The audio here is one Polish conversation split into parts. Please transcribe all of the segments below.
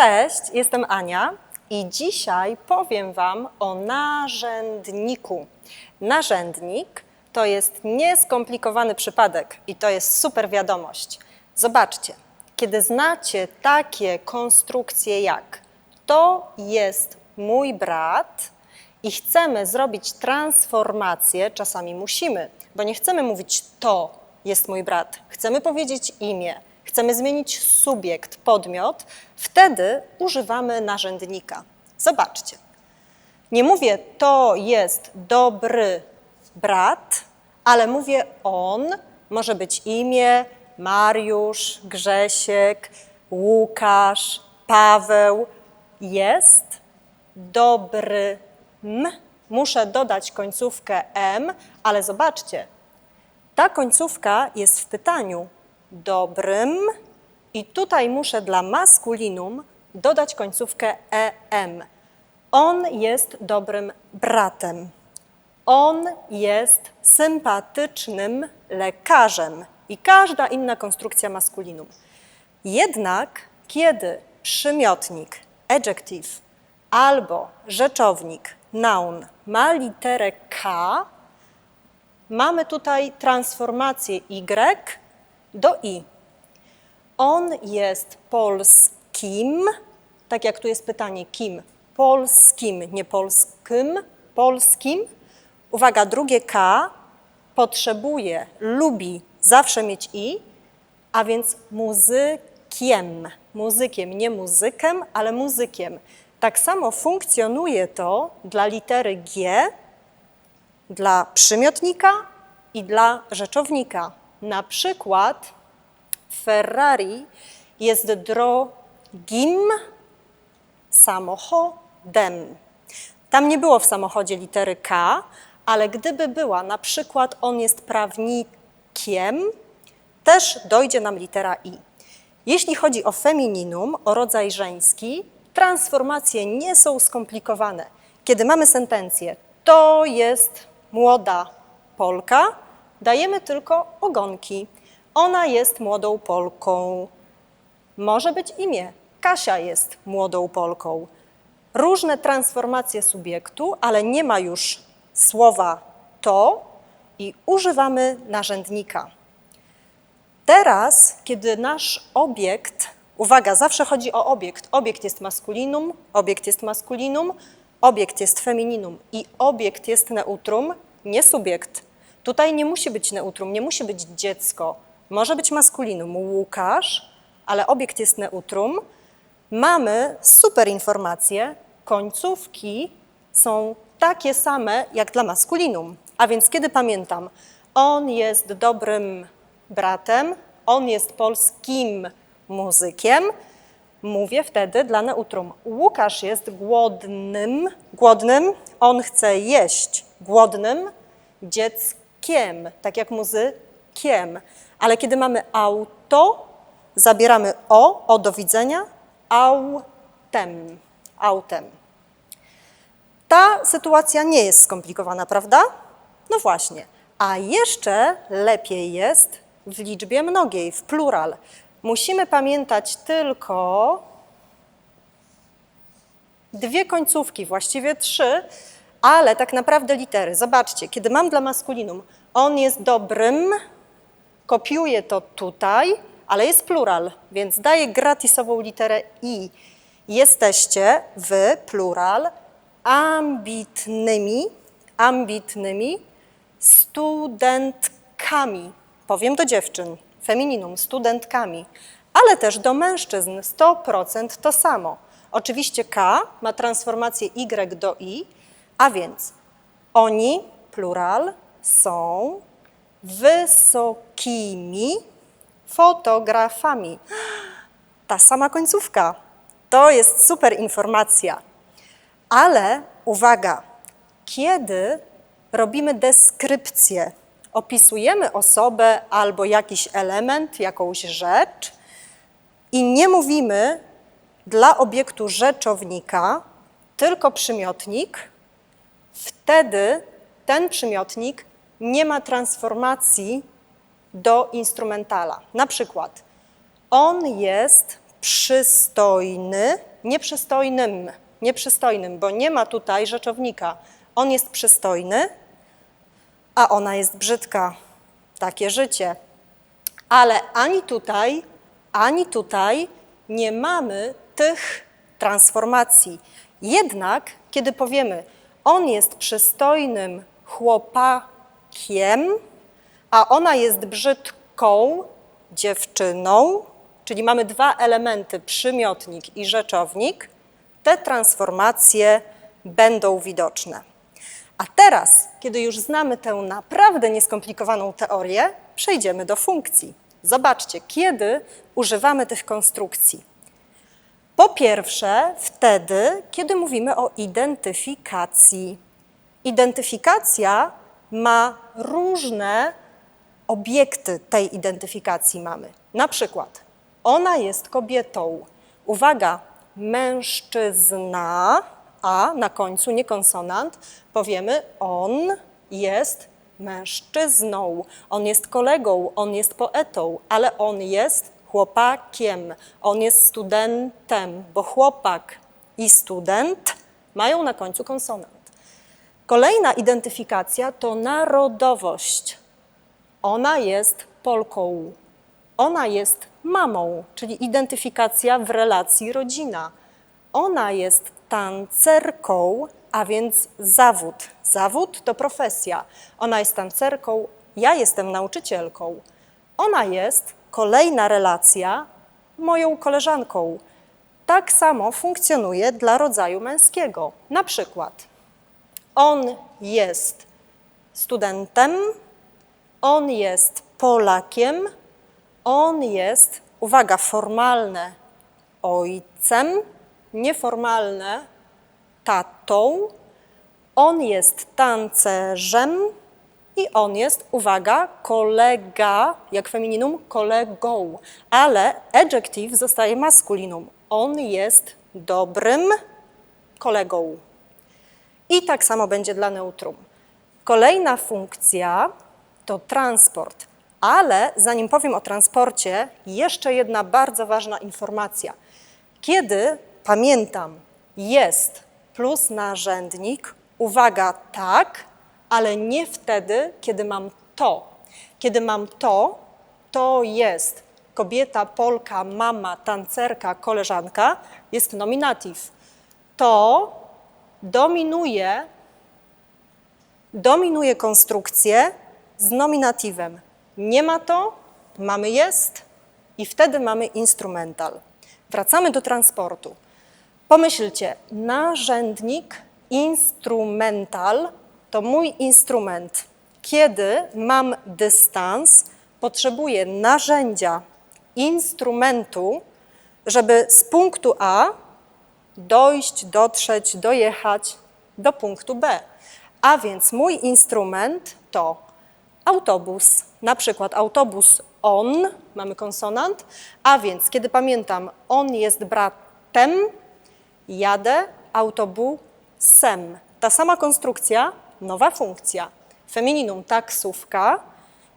Cześć, jestem Ania i dzisiaj powiem Wam o narzędniku. Narzędnik to jest nieskomplikowany przypadek i to jest super wiadomość. Zobaczcie, kiedy znacie takie konstrukcje jak to jest mój brat i chcemy zrobić transformację, czasami musimy, bo nie chcemy mówić to jest mój brat, chcemy powiedzieć imię. Chcemy zmienić subiekt, podmiot, wtedy używamy narzędnika. Zobaczcie. Nie mówię to jest dobry brat, ale mówię on, może być imię, Mariusz, Grzesiek, Łukasz, Paweł. Jest dobrym. Muszę dodać końcówkę m, ale zobaczcie, ta końcówka jest w pytaniu. Dobrym i tutaj muszę dla maskulinum dodać końcówkę em. On jest dobrym bratem. On jest sympatycznym lekarzem i każda inna konstrukcja maskulinum. Jednak kiedy przymiotnik, adjective albo rzeczownik, noun ma literę K, mamy tutaj transformację y do i. On jest polskim, tak jak tu jest pytanie kim, polskim, nie polskim, polskim. Uwaga, drugie K potrzebuje, lubi zawsze mieć i, a więc muzykiem, muzykiem, nie muzykiem, ale muzykiem. Tak samo funkcjonuje to dla litery G, dla przymiotnika i dla rzeczownika. Na przykład Ferrari jest drogim samochodem. Tam nie było w samochodzie litery K, ale gdyby była, na przykład on jest prawnikiem, też dojdzie nam litera I. Jeśli chodzi o femininum, o rodzaj żeński, transformacje nie są skomplikowane. Kiedy mamy sentencję, to jest młoda Polka, dajemy tylko ogonki. Ona jest młodą Polką. Może być imię. Kasia jest młodą Polką. Różne transformacje subiektu, ale nie ma już słowa to i używamy narzędnika. Teraz, kiedy nasz obiekt, uwaga, zawsze chodzi o obiekt. Obiekt jest maskulinum, obiekt jest maskulinum, obiekt jest femininum i obiekt jest neutrum, nie subiekt. Tutaj nie musi być neutrum, nie musi być dziecko. Może być maskulinum, Łukasz, ale obiekt jest neutrum. Mamy super informację, końcówki są takie same jak dla maskulinum. A więc kiedy pamiętam, on jest dobrym bratem, on jest polskim muzykiem, mówię wtedy dla neutrum. Łukasz jest głodnym, on chce jeść, głodnym dzieckiem, tak jak muzykiem. Ale kiedy mamy auto, zabieramy o do widzenia, autem. Ta sytuacja nie jest skomplikowana, prawda? No właśnie. A jeszcze lepiej jest w liczbie mnogiej, w plural. Musimy pamiętać tylko dwie końcówki, właściwie trzy, ale tak naprawdę litery. Zobaczcie, kiedy mam dla maskulinum, on jest dobrym, kopiuję to tutaj, ale jest plural, więc daję gratisową literę i. Jesteście w plural ambitnymi studentkami. Powiem do dziewczyn, femininum, studentkami, ale też do mężczyzn 100% to samo. Oczywiście K ma transformację Y do I, a więc oni, plural, są wysokimi fotografami. Ta sama końcówka. To jest super informacja. Ale uwaga, kiedy robimy deskrypcję, opisujemy osobę albo jakiś element, jakąś rzecz i nie mówimy dla obiektu rzeczownika, tylko przymiotnik, wtedy ten przymiotnik nie ma transformacji do instrumentala. Na przykład on jest przystojny nieprzystojnym, bo nie ma tutaj rzeczownika. On jest przystojny, a ona jest brzydka. Takie życie. Ale ani tutaj nie mamy tych transformacji. Jednak, kiedy powiemy, on jest przystojnym chłopakiem, a ona jest brzydką dziewczyną, czyli mamy dwa elementy, przymiotnik i rzeczownik, te transformacje będą widoczne. A teraz, kiedy już znamy tę naprawdę nieskomplikowaną teorię, przejdziemy do funkcji. Zobaczcie, kiedy używamy tych konstrukcji. Po pierwsze, wtedy, kiedy mówimy o identyfikacji. Identyfikacja ma różne obiekty tej identyfikacji mamy. Na przykład, ona jest kobietą. Uwaga, mężczyzna, a na końcu nie konsonant, powiemy on jest mężczyzną, on jest kolegą, on jest poetą, ale on jest chłopakiem, on jest studentem, bo chłopak i student mają na końcu konsonant. Kolejna identyfikacja to narodowość. Ona jest Polką, ona jest mamą, czyli identyfikacja w relacji rodzina. Ona jest tancerką, a więc zawód. Zawód to profesja. Ona jest tancerką, ja jestem nauczycielką. Ona jest, kolejna relacja, moją koleżanką. Tak samo funkcjonuje dla rodzaju męskiego. Na przykład on jest studentem, on jest Polakiem, on jest, uwaga, formalne ojcem, nieformalne tatą, on jest tancerzem i on jest, uwaga, kolega, jak femininum, kolegą, ale adjective zostaje maskulinum. On jest dobrym kolegą. I tak samo będzie dla neutrum. Kolejna funkcja to transport, ale zanim powiem o transporcie, jeszcze jedna bardzo ważna informacja. Kiedy pamiętam jest plus narzędnik, uwaga, tak, ale nie wtedy, kiedy mam to. Kiedy mam to jest kobieta, Polka, mama, tancerka, koleżanka, jest nominatyw. To dominuje konstrukcję z nominatywem. Nie ma to, mamy jest i wtedy mamy instrumental. Wracamy do transportu. Pomyślcie, narzędnik, instrumental to mój instrument. Kiedy mam dystans, potrzebuję narzędzia, instrumentu, żeby z punktu A dojść, dotrzeć, dojechać do punktu B. A więc mój instrument to autobus, na przykład autobus on, mamy konsonant, a więc kiedy pamiętam on jest bratem, jadę autobusem. Ta sama konstrukcja, nowa funkcja. Femininum taksówka,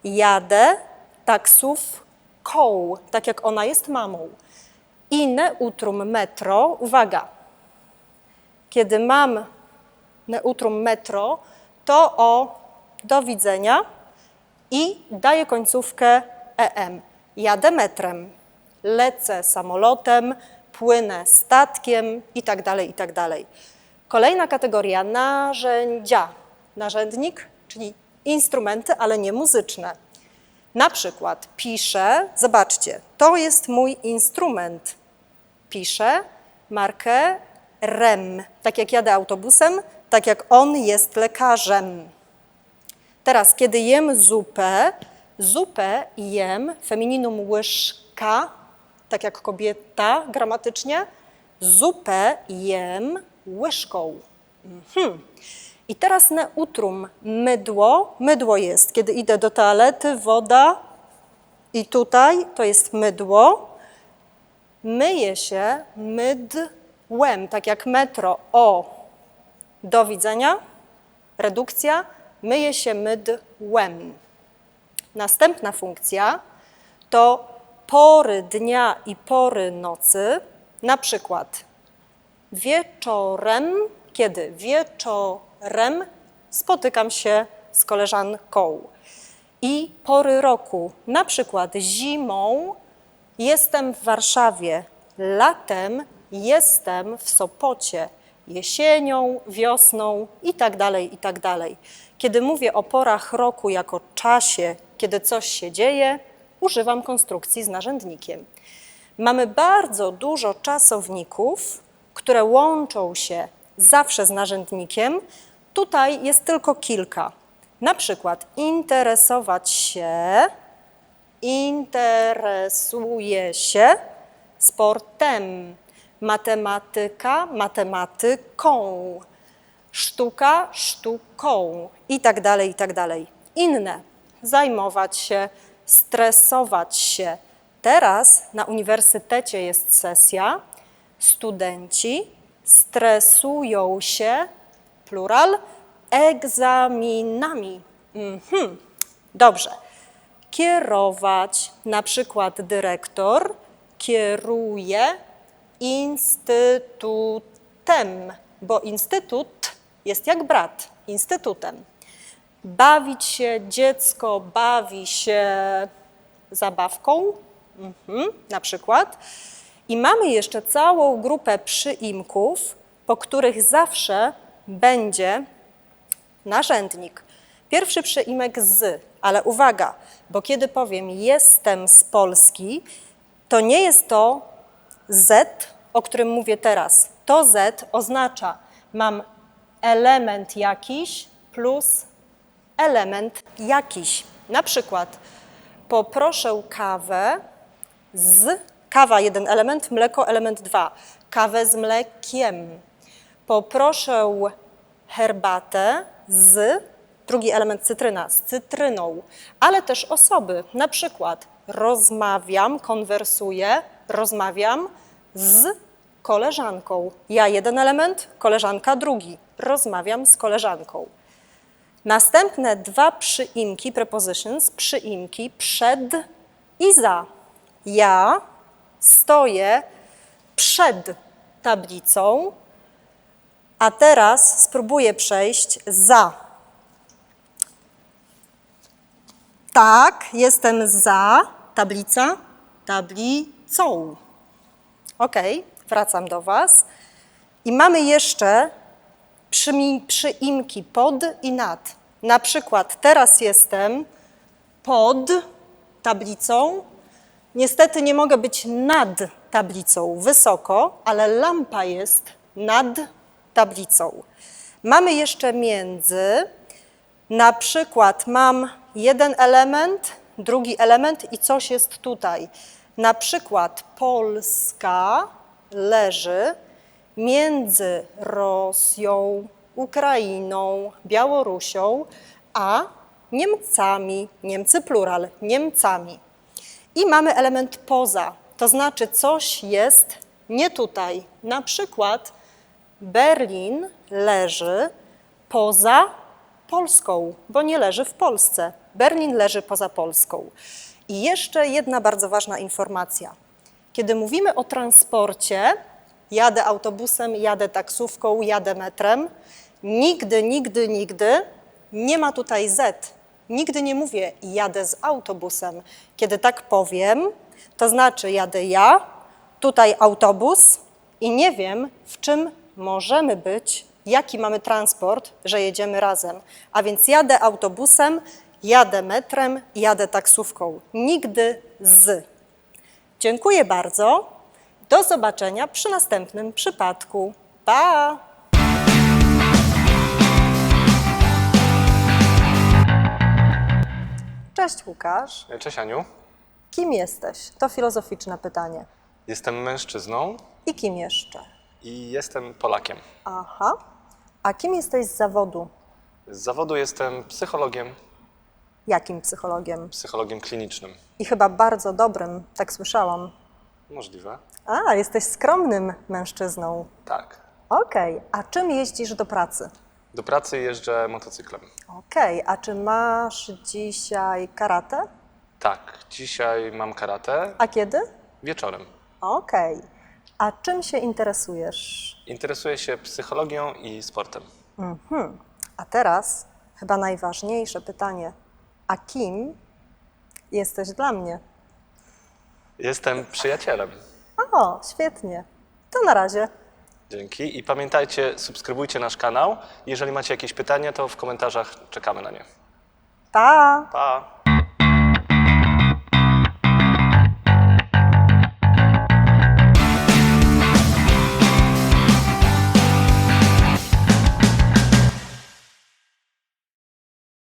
jadę taksówką, tak jak ona jest mamą. I neutrum metro, uwaga, kiedy mam neutrum metro, to o do widzenia i daję końcówkę em. Jadę metrem, lecę samolotem, płynę statkiem i tak dalej, i tak dalej. Kolejna kategoria, narzędzia. Narzędnik, czyli instrumenty, ale nie muzyczne. Na przykład piszę, zobaczcie, to jest mój instrument. Piszę markę rem, tak jak jadę autobusem, tak jak on jest lekarzem. Teraz, kiedy jem zupę jem, femininum łyżka, tak jak kobieta gramatycznie, zupę jem łyżką. I teraz neutrum, mydło. Mydło jest, kiedy idę do toalety, woda i tutaj to jest mydło. Myję się mydłem, tak jak metro, o, do widzenia, redukcja, myję się mydłem. Następna funkcja to pory dnia i pory nocy, na przykład Wieczorem, kiedy? Wieczorem spotykam się z koleżanką. I pory roku, na przykład zimą jestem w Warszawie, latem jestem w Sopocie, jesienią, wiosną i tak dalej, i tak dalej. Kiedy mówię o porach roku jako czasie, kiedy coś się dzieje, używam konstrukcji z narzędnikiem. Mamy bardzo dużo czasowników, które łączą się zawsze z narzędnikiem. Tutaj jest tylko kilka. Na przykład interesować się, interesuje się sportem, matematyka, matematyką, sztuka, sztuką i tak dalej, i tak dalej. Inne, zajmować się, stresować się. Teraz na uniwersytecie jest sesja, studenci stresują się, plural, egzaminami. Dobrze. Kierować, na przykład dyrektor kieruje instytutem, bo instytut jest jak brat, instytutem. Bawić się, dziecko bawi się zabawką, na przykład. I mamy jeszcze całą grupę przyimków, po których zawsze będzie narzędnik. Pierwszy przyimek z, ale uwaga, bo kiedy powiem jestem z Polski, to nie jest to z, o którym mówię teraz. To z oznacza mam element jakiś plus element jakiś. Na przykład poproszę kawę z, kawa jeden element, mleko element 2, kawę z mlekiem. Poproszę herbatę z, drugi element cytryna, z cytryną, ale też osoby, na przykład rozmawiam, konwersuję, rozmawiam z koleżanką. Ja jeden element, koleżanka drugi, rozmawiam z koleżanką. Następne dwa przyimki, prepositions, przyimki przed i za. Ja stoję przed tablicą, a teraz spróbuję przejść za. Tak, jestem za tablicą. Ok, wracam do Was. I mamy jeszcze przyimki pod i nad. Na przykład teraz jestem pod tablicą. Niestety nie mogę być nad tablicą wysoko, ale lampa jest nad tablicą. Mamy jeszcze między. Na przykład mam jeden element, drugi element i coś jest tutaj. Na przykład Polska leży między Rosją, Ukrainą, Białorusią, a Niemcami, Niemcy plural, Niemcami. I mamy element poza, to znaczy coś jest nie tutaj. Na przykład Berlin leży poza Polską, bo nie leży w Polsce. Berlin leży poza Polską. I jeszcze jedna bardzo ważna informacja. Kiedy mówimy o transporcie, jadę autobusem, jadę taksówką, jadę metrem, nigdy nie ma tutaj z. Nigdy nie mówię jadę z autobusem. Kiedy tak powiem, to znaczy jadę ja, tutaj autobus i nie wiem, w czym możemy być, jaki mamy transport, że jedziemy razem. A więc jadę autobusem, jadę metrem, jadę taksówką. Nigdy z. Dziękuję bardzo. Do zobaczenia przy następnym przypadku. Pa! Cześć Łukasz. Cześć Aniu. Kim jesteś? To filozoficzne pytanie. Jestem mężczyzną I kim jeszcze? i jestem Polakiem. Aha. A kim jesteś z zawodu? Z zawodu jestem psychologiem, Jakim psychologiem? psychologiem klinicznym. I chyba bardzo dobrym, tak słyszałam. Możliwe? A, jesteś skromnym mężczyzną. Tak. Okej. A czym jeździsz do pracy? Do pracy jeżdżę motocyklem. Okej. A czy masz dzisiaj karate? Tak, dzisiaj mam karate A kiedy? wieczorem. Okej. A czym się interesujesz? Interesuję się psychologią i sportem. A teraz chyba najważniejsze pytanie. A kim jesteś dla mnie? Jestem przyjacielem. O, świetnie. To na razie. Dzięki. I pamiętajcie, subskrybujcie nasz kanał. Jeżeli macie jakieś pytania, to w komentarzach czekamy na nie. Pa! Pa!